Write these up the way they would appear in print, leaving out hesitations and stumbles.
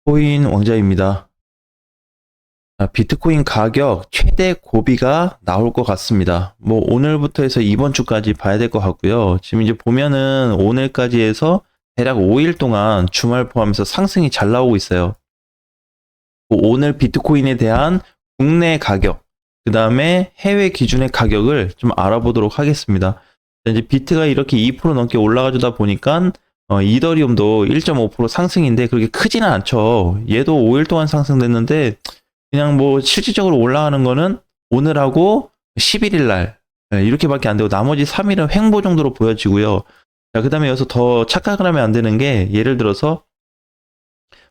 비트코인 왕자입니다. 비트코인 가격 최대 고비가 나올 것 같습니다. 뭐 오늘부터 해서 이번 주까지 봐야 될 것 같고요. 지금 이제 보면은 오늘까지 해서 대략 5일 동안 주말 포함해서 상승이 잘 나오고 있어요. 오늘 비트코인에 대한 국내 가격, 그 다음에 해외 기준의 가격을 좀 알아보도록 하겠습니다. 이제 비트가 이렇게 2% 넘게 올라가주다 보니까 이더리움도 1.5% 상승인데 그렇게 크지는 않죠. 얘도 5일 동안 상승됐는데 그냥 뭐 실질적으로 올라가는 거는 오늘하고 11일 날 이렇게밖에 안 되고 나머지 3일은 횡보 정도로 보여지고요. 자, 그 다음에 여기서 더 착각을 하면 안 되는 게 예를 들어서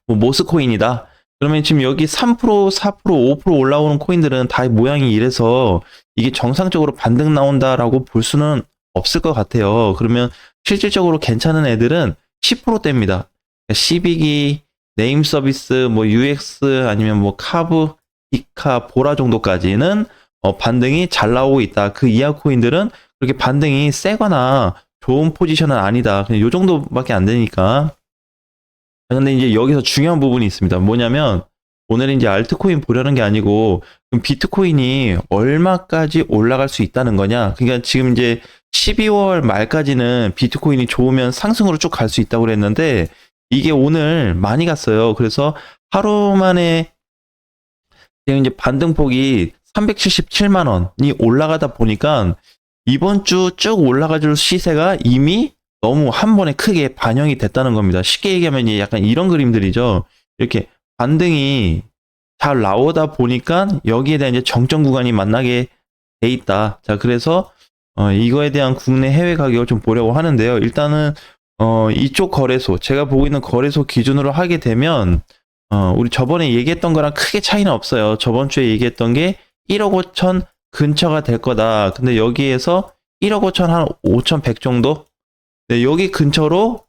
뭐 모스코인이다. 그러면 지금 여기 3%, 4%, 5% 올라오는 코인들은 다 모양이 이래서 이게 정상적으로 반등 나온다라고 볼 수는 없을 것 같아요. 그러면 실질적으로 괜찮은 애들은 10%대입니다. 12기, 네임 서비스, 뭐 UX 아니면 뭐 카브, 이카, 보라 정도까지는 반등이 잘 나오고 있다. 그 이하 코인들은 그렇게 반등이 세거나 좋은 포지션은 아니다. 그냥 요 정도밖에 안 되니까. 근데 이제 여기서 중요한 부분이 있습니다. 뭐냐면 오늘은 이제 알트코인 보려는 게 아니고 그럼 비트코인이 얼마까지 올라갈 수 있다는 거냐? 그러니까 지금 이제 12월 말까지는 비트코인이 좋으면 상승으로 쭉 갈 수 있다고 그랬는데 이게 오늘 많이 갔어요. 그래서 하루 만에 지금 이제 반등폭이 377만 원이 올라가다 보니까 이번 주 쭉 올라가줄 시세가 이미 너무 한 번에 크게 반영이 됐다는 겁니다. 쉽게 얘기하면 약간 이런 그림들이죠. 이렇게 반등이 잘 나오다 보니까 여기에 대한 이제 정점 구간이 만나게 돼 있다. 자, 그래서 이거에 대한 국내 해외 가격을 좀 보려고 하는데요. 일단은 이쪽 거래소, 제가 보고 있는 거래소 기준으로 하게 되면 우리 저번에 얘기했던 거랑 크게 차이는 없어요. 저번 주에 얘기했던 게 1억 5천 근처가 될 거다. 근데 여기에서 1억 5천 한 5,100 정도? 네, 여기 근처로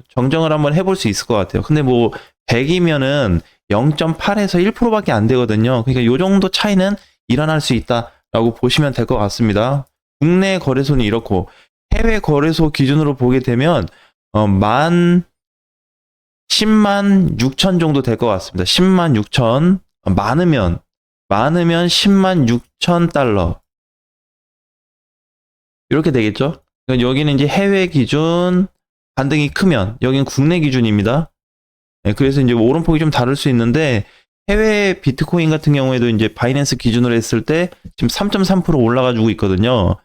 정정을 한번 해볼 수 있을 것 같아요. 근데 뭐 100이면은 0.8에서 1%밖에 안 되거든요. 그러니까 요 정도 차이는 일어날 수 있다라고 보시면 될 것 같습니다. 국내 거래소는 이렇고 해외 거래소 기준으로 보게 되면 10만 6천 정도 될 것 같습니다. 10만 6천 많으면 10만 6천 달러 이렇게 되겠죠. 그러니까 여기는 이제 해외 기준 반등이 크면 여기는 국내 기준입니다. 네, 그래서 이제 오름폭이 좀 다를 수 있는데 해외 비트코인 같은 경우에도 이제 바이낸스 기준으로 했을 때 지금 3.3% 올라가지고 있거든요.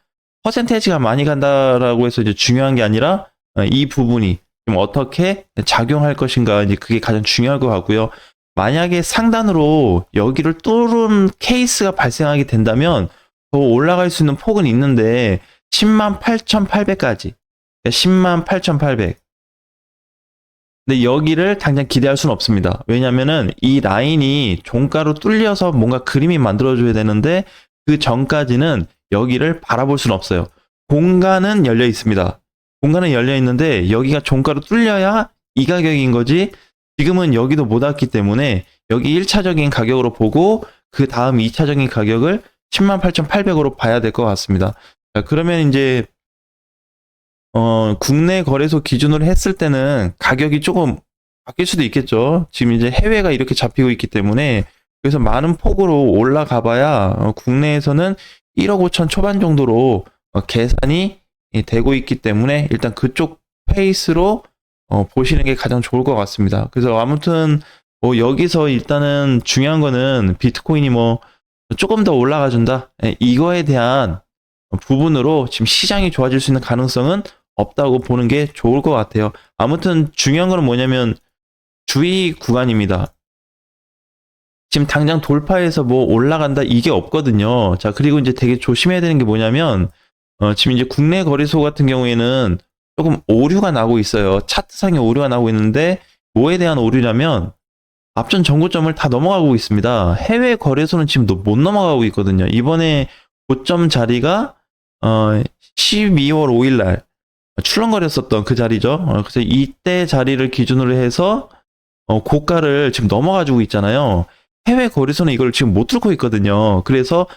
퍼센테이지가 많이 간다라고 해서 이제 중요한 게 아니라 이 부분이 좀 어떻게 작용할 것인가 이제 그게 가장 중요할 것 같고요. 만약에 상단으로 여기를 뚫은 케이스가 발생하게 된다면 더 올라갈 수 있는 폭은 있는데 10만 8,800까지 10만 8,800 근데 여기를 당장 기대할 수는 없습니다. 왜냐면은 이 라인이 종가로 뚫려서 뭔가 그림이 만들어줘야 되는데 그 전까지는 여기를 바라볼 수는 없어요. 공간은 열려 있습니다. 공간은 열려 있는데 여기가 종가로 뚫려야 이 가격인 거지 지금은 여기도 못 왔기 때문에 여기 1차적인 가격으로 보고 그 다음 2차적인 가격을 108,800으로 봐야 될 것 같습니다. 자, 그러면 이제 국내 거래소 기준으로 했을 때는 가격이 조금 바뀔 수도 있겠죠. 지금 이제 해외가 이렇게 잡히고 있기 때문에 그래서 많은 폭으로 올라가 봐야 국내에서는 1억 5천 초반 정도로 계산이 되고 있기 때문에 일단 그쪽 페이스로 보시는 게 가장 좋을 것 같습니다. 그래서 아무튼 뭐 여기서 일단은 중요한 거는 비트코인이 뭐 조금 더 올라가 준다. 이거에 대한 부분으로 지금 시장이 좋아질 수 있는 가능성은 없다고 보는 게 좋을 것 같아요. 아무튼 중요한 거는 뭐냐면 주의 구간입니다. 지금 당장 돌파해서 뭐 올라간다 이게 없거든요. 자, 그리고 이제 되게 조심해야 되는 게 뭐냐면 지금 이제 국내 거래소 같은 경우에는 조금 오류가 나고 있어요. 차트상에 오류가 나고 있는데 뭐에 대한 오류냐면 앞전 정고점을 다 넘어가고 있습니다. 해외 거래소는 지금 못 넘어가고 있거든요. 이번에 고점 자리가 12월 5일 날 출렁거렸었던 그 자리죠. 그래서 이때 자리를 기준으로 해서 고가를 지금 넘어가지고 있잖아요. 해외 거래소는 이걸 지금 못 뚫고 있거든요. 그래서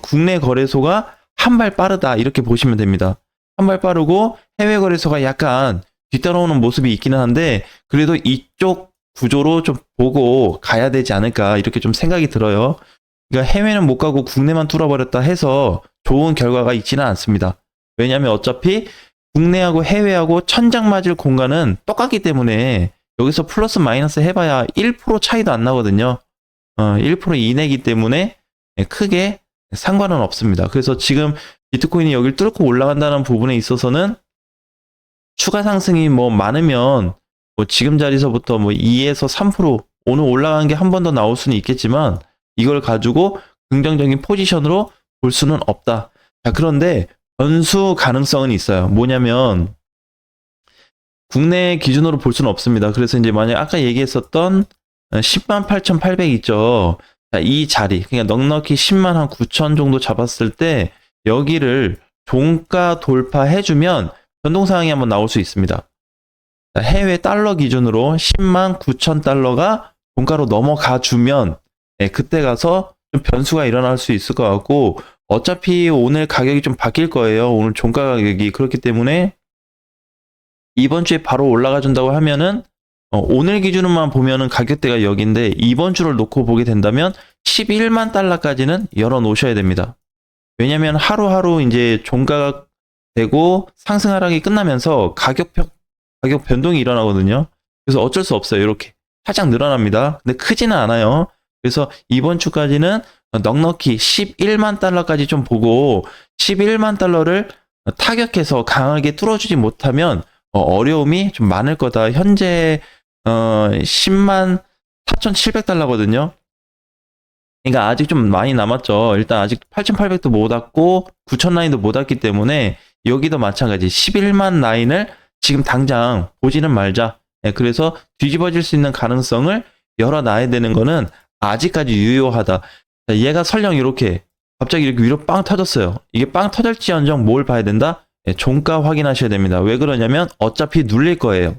국내 거래소가 한 발 빠르다 이렇게 보시면 됩니다. 한 발 빠르고 해외 거래소가 약간 뒤따라오는 모습이 있기는 한데 그래도 이쪽 구조로 좀 보고 가야 되지 않을까 이렇게 좀 생각이 들어요. 그러니까 해외는 못 가고 국내만 뚫어버렸다 해서 좋은 결과가 있지는 않습니다. 왜냐하면 어차피 국내하고 해외하고 천장 맞을 공간은 똑같기 때문에 여기서 플러스 마이너스 해봐야 1% 차이도 안 나거든요. 1% 이내기 때문에 크게 상관은 없습니다. 그래서 지금 비트코인이 여기를 뚫고 올라간다는 부분에 있어서는 추가 상승이 뭐 많으면 뭐 지금 자리에서부터 뭐 2에서 3% 오늘 올라간 게 한 번 더 나올 수는 있겠지만 이걸 가지고 긍정적인 포지션으로 볼 수는 없다. 자, 그런데 변수 가능성은 있어요. 뭐냐면 국내 기준으로 볼 수는 없습니다. 그래서 이제 만약 아까 얘기했었던 108,800 있죠. 자, 이 자리, 그러니까 넉넉히 10만 한 9천 정도 잡았을 때 여기를 종가 돌파해주면 변동사항이 한번 나올 수 있습니다. 자, 해외 달러 기준으로 10만 9천 달러가 종가로 넘어가 주면 그때 가서 좀 변수가 일어날 수 있을 것 같고 어차피 오늘 가격이 좀 바뀔 거예요. 오늘 종가 가격이. 그렇기 때문에 이번 주에 바로 올라가 준다고 하면은 오늘 기준으로만 보면은 가격대가 여기인데 이번 주를 놓고 보게 된다면 11만 달러까지는 열어 놓으셔야 됩니다. 왜냐면 하루하루 이제 종가가 되고 상승 하락이 끝나면서 가격 변동이 일어나거든요. 그래서 어쩔 수 없어요. 이렇게 살짝 늘어납니다. 근데 크지는 않아요. 그래서 이번 주까지는 넉넉히 11만 달러까지 좀 보고 11만 달러를 타격해서 강하게 뚫어주지 못하면 어려움이 좀 많을 거다. 현재 10만 4,700달러거든요. 그러니까 아직 좀 많이 남았죠. 일단 아직 8,800도 못 왔고 9,000 라인도 못 왔기 때문에 여기도 마찬가지 11만 라인을 지금 당장 보지는 말자. 그래서 뒤집어질 수 있는 가능성을 열어놔야 되는 거는 아직까지 유효하다. 얘가 설령 이렇게 갑자기 이렇게 위로 빵 터졌어요. 이게 빵 터질지언정 뭘 봐야 된다? 종가 확인하셔야 됩니다. 왜 그러냐면 어차피 눌릴 거예요.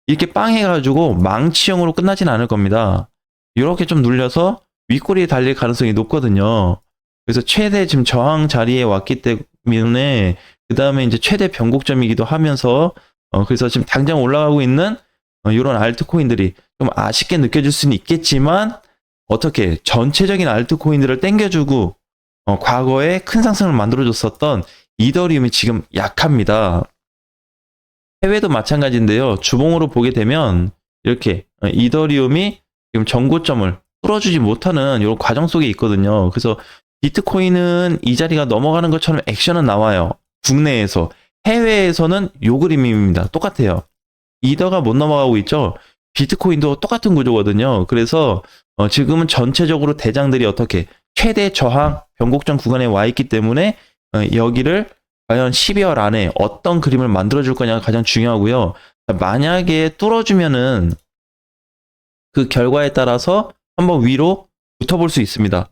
이렇게 빵 해가지고 망치형으로 끝나진 않을 겁니다. 이렇게 좀 눌려서 윗꼬리에 달릴 가능성이 높거든요. 그래서 최대 지금 저항 자리에 왔기 때문에 그 다음에 이제 최대 변곡점이기도 하면서 그래서 지금 당장 올라가고 있는 이런 알트코인들이 좀 아쉽게 느껴질 수는 있겠지만 어떻게 전체적인 알트코인들을 땡겨주고 과거에 큰 상승을 만들어줬었던 이더리움이 지금 약합니다. 해외도 마찬가지인데요. 주봉으로 보게 되면 이렇게 이더리움이 지금 전고점을 뚫어주지 못하는 이런 과정 속에 있거든요. 그래서 비트코인은 이 자리가 넘어가는 것처럼 액션은 나와요. 국내에서. 해외에서는 요 그림입니다. 똑같아요. 이더가 못 넘어가고 있죠. 비트코인도 똑같은 구조거든요. 그래서 지금은 전체적으로 대장들이 어떻게 최대 저항 변곡점 구간에 와 있기 때문에 여기를 과연 12월 안에 어떤 그림을 만들어줄 거냐가 가장 중요하고요. 만약에 뚫어주면은 그 결과에 따라서 한번 위로 붙어볼 수 있습니다.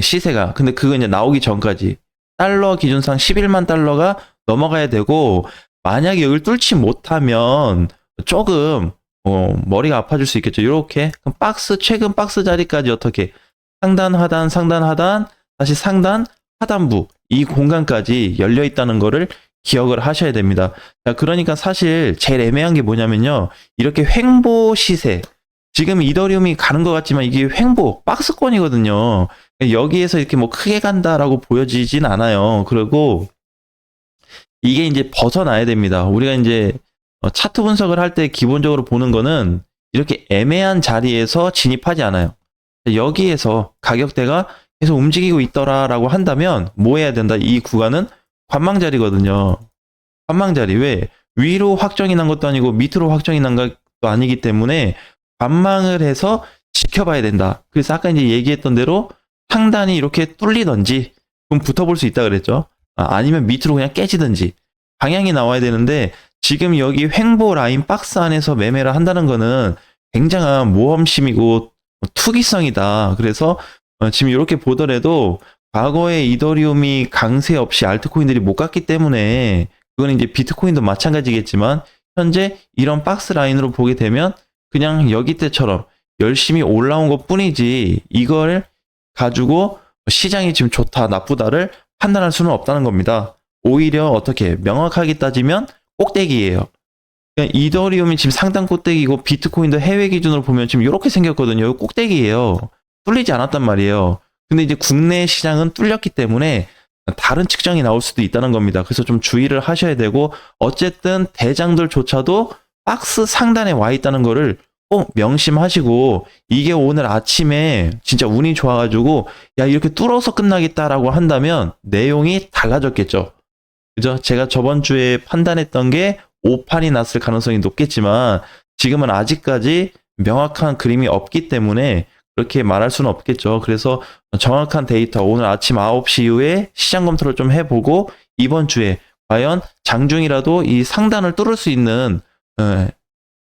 시세가. 근데 그거 이제 나오기 전까지 달러 기준상 11만 달러가 넘어가야 되고 만약에 여기를 뚫지 못하면 조금 머리가 아파질 수 있겠죠. 이렇게 박스 최근 박스 자리까지 어떻게 상단 하단 상단 하단 다시 상단 하단부 이 공간까지 열려 있다는 거를 기억을 하셔야 됩니다. 자, 그러니까 사실 제일 애매한 게 뭐냐면요. 이렇게 횡보 시세 지금 이더리움이 가는 것 같지만 이게 횡보 박스권이거든요. 여기에서 이렇게 뭐 크게 간다라고 보여지진 않아요. 그리고 이게 이제 벗어나야 됩니다. 우리가 이제 차트 분석을 할 때 기본적으로 보는 거는 이렇게 애매한 자리에서 진입하지 않아요. 여기에서 가격대가 계속 움직이고 있더라라고 한다면 뭐 해야 된다? 이 구간은 관망자리거든요. 관망자리. 왜? 위로 확정이 난 것도 아니고 밑으로 확정이 난 것도 아니기 때문에 관망을 해서 지켜봐야 된다. 그래서 아까 이제 얘기했던 대로 상단이 이렇게 뚫리든지 그럼 붙어볼 수 있다 그랬죠. 아니면 밑으로 그냥 깨지든지 방향이 나와야 되는데 지금 여기 횡보 라인 박스 안에서 매매를 한다는 거는 굉장한 모험심이고 투기성이다. 그래서 지금 이렇게 보더라도 과거에 이더리움이 강세 없이 알트코인들이 못 갔기 때문에 그건 이제 비트코인도 마찬가지겠지만 현재 이런 박스 라인으로 보게 되면 그냥 여기 때처럼 열심히 올라온 것 뿐이지 이걸 가지고 시장이 지금 좋다 나쁘다를 판단할 수는 없다는 겁니다. 오히려 어떻게 명확하게 따지면 꼭대기예요. 그러니까 이더리움이 지금 상단 꼭대기고 비트코인도 해외 기준으로 보면 지금 이렇게 생겼거든요. 여기 꼭대기예요. 뚫리지 않았단 말이에요. 근데 이제 국내 시장은 뚫렸기 때문에 다른 측정이 나올 수도 있다는 겁니다. 그래서 좀 주의를 하셔야 되고, 어쨌든 대장들조차도 박스 상단에 와 있다는 거를 꼭 명심하시고, 이게 오늘 아침에 진짜 운이 좋아가지고 야 이렇게 뚫어서 끝나겠다라고 한다면 내용이 달라졌겠죠. 그죠? 제가 저번 주에 판단했던 게 5판이 났을 가능성이 높겠지만 지금은 아직까지 명확한 그림이 없기 때문에 그렇게 말할 수는 없겠죠. 그래서 정확한 데이터 오늘 아침 9시 이후에 시장 검토를 좀 해보고, 이번 주에 과연 장중이라도 이 상단을 뚫을 수 있는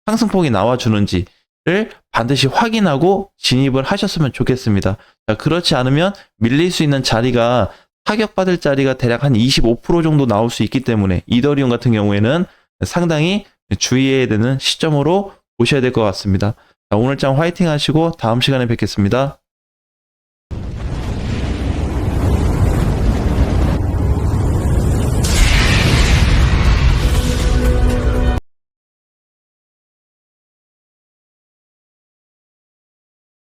상승폭이 나와주는지를 반드시 확인하고 진입을 하셨으면 좋겠습니다. 자, 그렇지 않으면 밀릴 수 있는 자리가, 타격받을 자리가 대략 한 25% 정도 나올 수 있기 때문에 이더리움 같은 경우에는 상당히 주의해야 되는 시점으로 보셔야 될 것 같습니다. 자, 오늘장 화이팅 하시고 다음 시간에 뵙겠습니다.